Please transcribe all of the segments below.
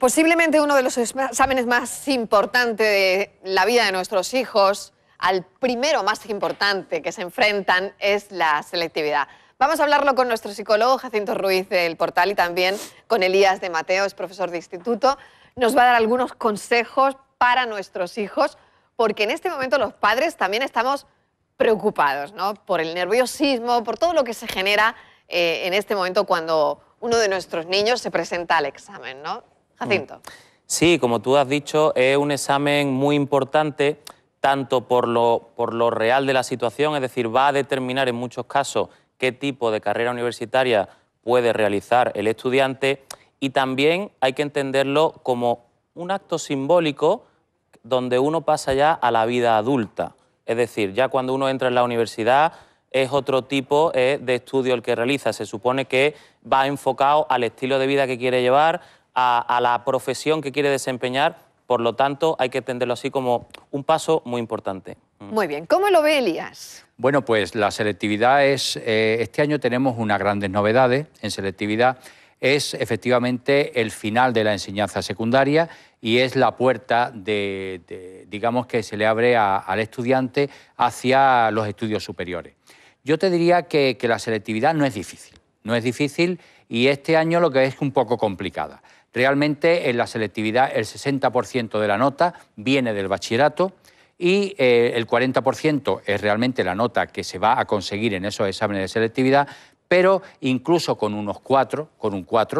Posiblemente uno de los exámenes más importantes de la vida de nuestros hijos, al primero más importante que se enfrentan, es la selectividad. Vamos a hablarlo con nuestro psicólogo Jacinto Ruiz del Portal y también con Elías de Mateo, es profesor de instituto. Nos va a dar algunos consejos para nuestros hijos, porque en este momento los padres también estamos preocupados, ¿no? Por el nerviosismo, por todo lo que se genera en este momento cuando uno de nuestros niños se presenta al examen, ¿no? Jacinto. Sí, como tú has dicho, es un examen muy importante, tanto por lo real de la situación, es decir, va a determinar en muchos casos qué tipo de carrera universitaria puede realizar el estudiante, y también hay que entenderlo como un acto simbólico donde uno pasa ya a la vida adulta. Es decir, ya cuando uno entra en la universidad es otro tipo de estudio el que realiza. Se supone que va enfocado al estilo de vida que quiere llevar, a la profesión que quiere desempeñar. Por lo tanto, hay que entenderlo así como un paso muy importante. Muy bien. ¿Cómo lo ve Elías? Bueno, pues la selectividad es... este año tenemos unas grandes novedades en selectividad. Es efectivamente el final de la enseñanza secundaria y es la puerta digamos, que se le abre al estudiante hacia los estudios superiores. Yo te diría que la selectividad no es difícil. No es difícil y este año lo que es un poco complicada. Realmente en la selectividad el 60% de la nota viene del bachillerato y el 40% es realmente la nota que se va a conseguir en esos exámenes de selectividad, pero incluso con un 4,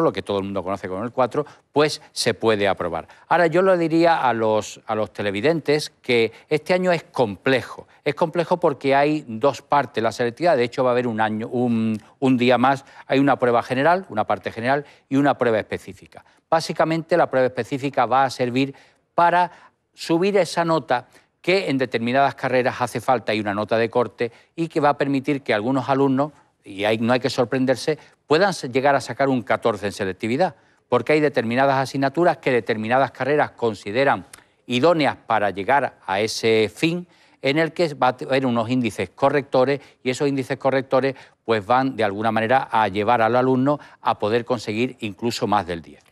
lo que todo el mundo conoce como el 4, pues se puede aprobar. Ahora, yo le diría a los televidentes que este año es complejo. Es complejo porque hay dos partes de la selectividad. De hecho, va a haber un día más. Hay una prueba general, una parte general y una prueba específica. Básicamente, la prueba específica va a servir para subir esa nota que en determinadas carreras hace falta y una nota de corte y que va a permitir que algunos alumnos, y no hay que sorprenderse, puedan llegar a sacar un 14 en selectividad, porque hay determinadas asignaturas que determinadas carreras consideran idóneas para llegar a ese fin, en el que va a haber unos índices correctores y esos índices correctores pues van de alguna manera a llevar al alumno a poder conseguir incluso más del 10.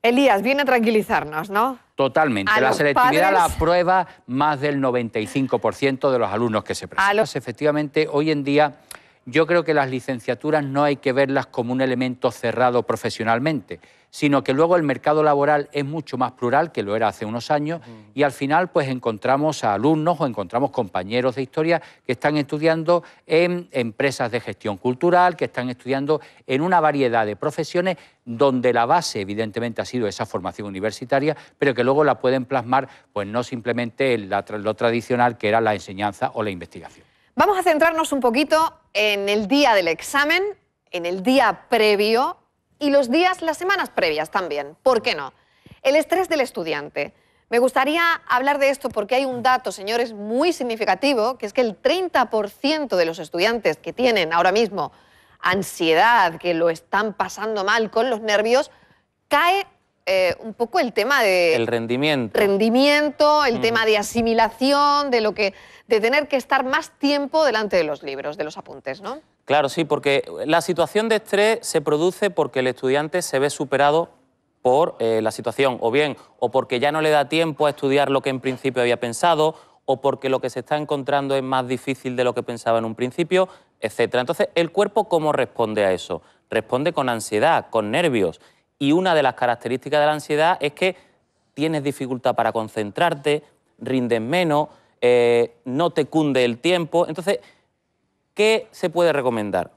Elías, viene a tranquilizarnos, ¿no? Totalmente. La selectividad la aprueba más del 95% de los alumnos que se presentan. Efectivamente, hoy en día yo creo que las licenciaturas no hay que verlas como un elemento cerrado profesionalmente, sino que luego el mercado laboral es mucho más plural que lo era hace unos años y al final pues encontramos a alumnos o encontramos compañeros de historia que están estudiando en empresas de gestión cultural, que están estudiando en una variedad de profesiones donde la base evidentemente ha sido esa formación universitaria, pero que luego la pueden plasmar pues no simplemente en lo tradicional que era la enseñanza o la investigación. Vamos a centrarnos un poquito en el día del examen, en el día previo y las semanas previas también. ¿Por qué no? El estrés del estudiante. Me gustaría hablar de esto porque hay un dato, señores, muy significativo, que es que el 30% de los estudiantes que tienen ahora mismo ansiedad, que lo están pasando mal con los nervios, cae un poco el tema de... El rendimiento. El tema de asimilación, de tener que estar más tiempo delante de los libros, de los apuntes, ¿no? Claro, sí, porque la situación de estrés se produce porque el estudiante se ve superado por la situación, o porque ya no le da tiempo a estudiar lo que en principio había pensado, o porque lo que se está encontrando es más difícil de lo que pensaba en un principio, etc. Entonces, ¿el cuerpo cómo responde a eso? Responde con ansiedad, con nervios. Y una de las características de la ansiedad es que tienes dificultad para concentrarte, rindes menos, no te cunde el tiempo. Entonces, ¿qué se puede recomendar?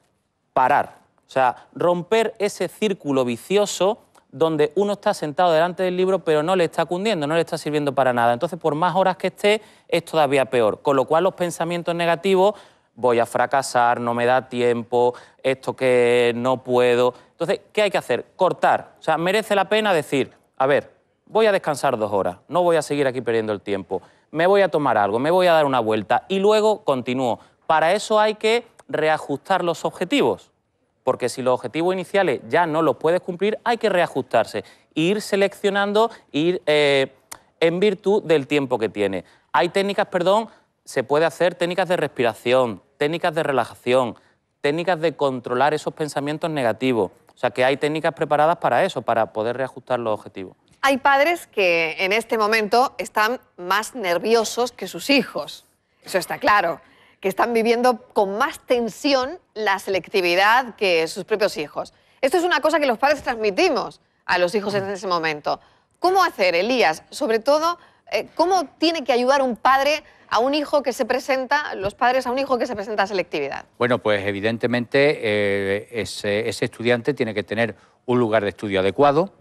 Parar. O sea, romper ese círculo vicioso donde uno está sentado delante del libro pero no le está cundiendo, no le está sirviendo para nada. Entonces, por más horas que esté, es todavía peor. Con lo cual, los pensamientos negativos, voy a fracasar, no me da tiempo, esto que no puedo. Entonces, ¿qué hay que hacer? Cortar. O sea, merece la pena decir, a ver, voy a descansar 2 horas, no voy a seguir aquí perdiendo el tiempo, me voy a tomar algo, me voy a dar una vuelta y luego continúo. Para eso hay que reajustar los objetivos, porque si los objetivos iniciales ya no los puedes cumplir, hay que reajustarse, ir seleccionando, ir en virtud del tiempo que tiene. Hay técnicas, se puede hacer técnicas de respiración, técnicas de relajación, técnicas de controlar esos pensamientos negativos. O sea, que hay técnicas preparadas para eso, para poder reajustar los objetivos. Hay padres que en este momento están más nerviosos que sus hijos, eso está claro, que están viviendo con más tensión la selectividad que sus propios hijos. Esto es una cosa que los padres transmitimos a los hijos en ese momento. ¿Cómo hacer, Elías? Sobre todo, ¿cómo tiene que ayudar un padre a un hijo que se presenta, los padres a un hijo que se presenta a selectividad? Bueno, pues evidentemente ese estudiante tiene que tener un lugar de estudio adecuado,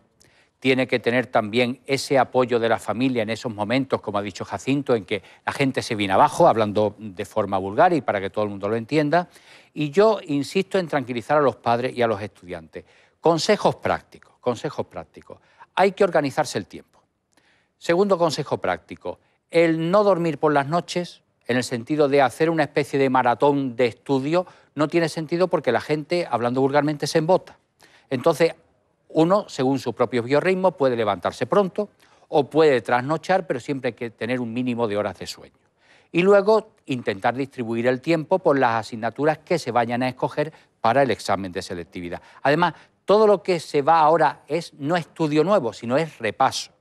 tiene que tener también ese apoyo de la familia en esos momentos, como ha dicho Jacinto, en que la gente se viene abajo, hablando de forma vulgar y para que todo el mundo lo entienda. Y yo insisto en tranquilizar a los padres y a los estudiantes. Consejos prácticos, consejos prácticos. Hay que organizarse el tiempo. Segundo consejo práctico, el no dormir por las noches, en el sentido de hacer una especie de maratón de estudio, no tiene sentido porque la gente, hablando vulgarmente, se embota. Entonces, uno, según su propio biorritmo, puede levantarse pronto o puede trasnochar, pero siempre hay que tener un mínimo de horas de sueño. Y luego intentar distribuir el tiempo por las asignaturas que se vayan a escoger para el examen de selectividad. Además, todo lo que se va ahora no es estudio nuevo, sino es repaso.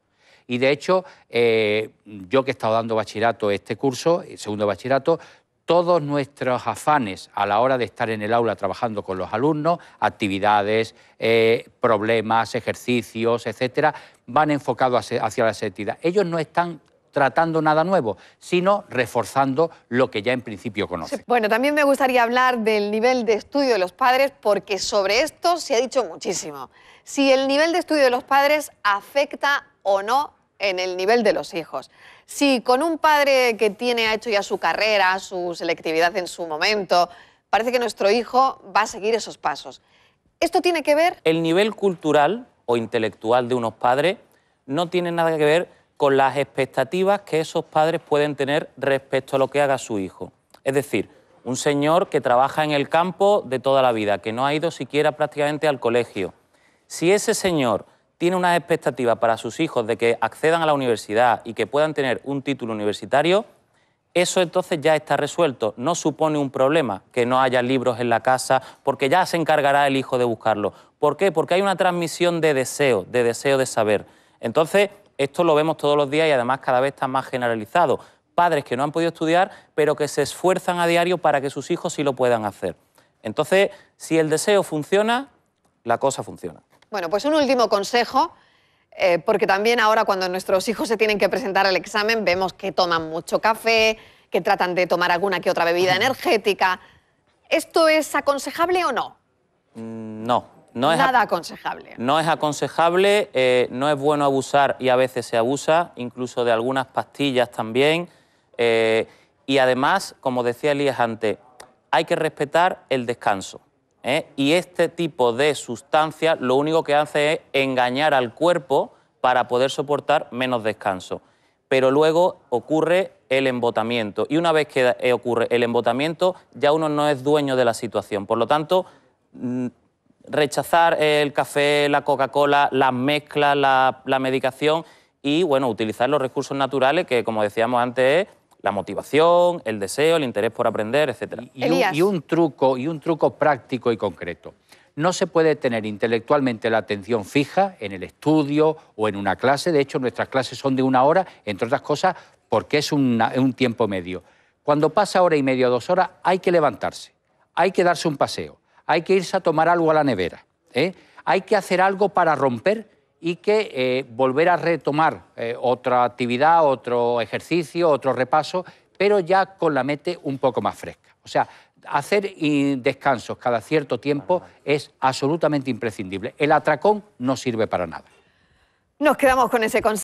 Y de hecho, yo que he estado dando bachillerato este curso, segundo de bachillerato, todos nuestros afanes a la hora de estar en el aula trabajando con los alumnos, actividades, problemas, ejercicios, etcétera, van enfocados hacia la selectividad. Ellos no están tratando nada nuevo, sino reforzando lo que ya en principio conocen. Bueno, también me gustaría hablar del nivel de estudio de los padres, porque sobre esto se ha dicho muchísimo. Si el nivel de estudio de los padres afecta o no en el nivel de los hijos. Si con un padre que ha hecho ya su carrera, su selectividad en su momento, parece que nuestro hijo va a seguir esos pasos. ¿Esto tiene que ver? El nivel cultural o intelectual de unos padres no tiene nada que ver con las expectativas que esos padres pueden tener respecto a lo que haga su hijo. Es decir, un señor que trabaja en el campo de toda la vida, que no ha ido siquiera prácticamente al colegio. Si ese señor tiene unas expectativas para sus hijos de que accedan a la universidad y que puedan tener un título universitario, eso entonces ya está resuelto. No supone un problema que no haya libros en la casa, porque ya se encargará el hijo de buscarlo. ¿Por qué? Porque hay una transmisión de deseo de saber. Entonces, esto lo vemos todos los días y además cada vez está más generalizado. Padres que no han podido estudiar, pero que se esfuerzan a diario para que sus hijos sí lo puedan hacer. Entonces, si el deseo funciona, la cosa funciona. Bueno, pues un último consejo, porque también ahora cuando nuestros hijos se tienen que presentar al examen vemos que toman mucho café, que tratan de tomar alguna que otra bebida energética. ¿Esto es aconsejable o no? No. No es nada aconsejable. No es aconsejable, no es bueno abusar y a veces se abusa, incluso de algunas pastillas también. Y además, como decía Elías antes, hay que respetar el descanso. Y este tipo de sustancias lo único que hace es engañar al cuerpo para poder soportar menos descanso. Pero luego ocurre el embotamiento y una vez que ocurre el embotamiento ya uno no es dueño de la situación. Por lo tanto, rechazar el café, la Coca-Cola, las mezclas, la medicación y bueno, utilizar los recursos naturales que, como decíamos antes, es la motivación, el deseo, el interés por aprender, etc. Y un truco práctico y concreto. No se puede tener intelectualmente la atención fija en el estudio o en una clase. De hecho, nuestras clases son de 1 hora, entre otras cosas, porque es un tiempo medio. Cuando pasa 1 hora y media o 2 horas, hay que levantarse, hay que darse un paseo, hay que irse a tomar algo a la nevera, hay que hacer algo para romper y que volver a retomar otra actividad, otro ejercicio, otro repaso, pero ya con la mente un poco más fresca. O sea, hacer descansos cada cierto tiempo es absolutamente imprescindible. El atracón no sirve para nada. Nos quedamos con ese consejo.